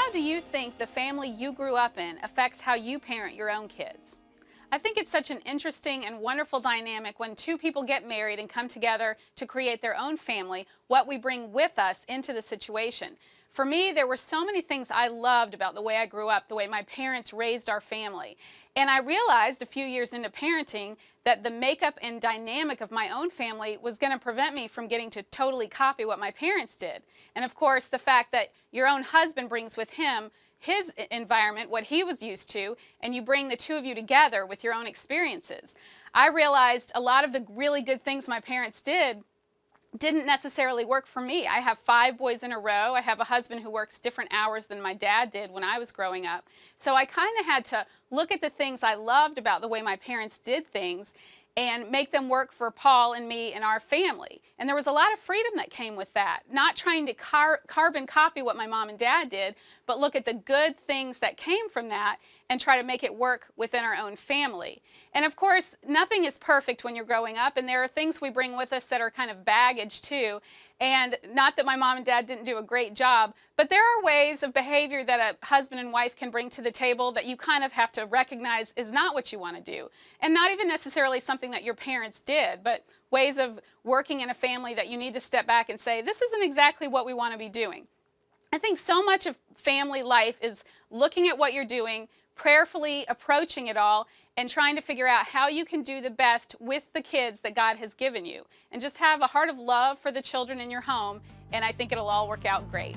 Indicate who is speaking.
Speaker 1: How do you think the family you grew up in affects how you parent your own kids? I think it's such an interesting and wonderful dynamic when two people get married and come together to create their own family, what we bring with us into the situation. For me, there were so many things I loved about the way I grew up, the way my parents raised our family. And I realized a few years into parenting that the makeup and dynamic of my own family was going to prevent me from getting to totally copy what my parents did. And of course, the fact that your own husband brings with him his environment, what he was used to, and you bring the two of you together with your own experiences. I realized a lot of the really good things my parents didn't necessarily work for me. I have 5 boys in a row. I have a husband who works different hours than my dad did when I was growing up. So I kind of had to look at the things I loved about the way my parents did things and make them work for Paul and me and our family. And there was a lot of freedom that came with that. Not trying to carbon copy what my mom and dad did, but look at the good things that came from that and try to make it work within our own family. And of course, nothing is perfect when you're growing up, and there are things we bring with us that are kind of baggage too. And not that my mom and dad didn't do a great job, but there are ways of behavior that a husband and wife can bring to the table that you kind of have to recognize is not what you want to do. And not even necessarily something that your parents did, but ways of working in a family that you need to step back and say, this isn't exactly what we want to be doing. I think so much of family life is looking at what you're doing, prayerfully approaching it all, and trying to figure out how you can do the best with the kids that God has given you. And just have a heart of love for the children in your home, and I think it'll all work out great.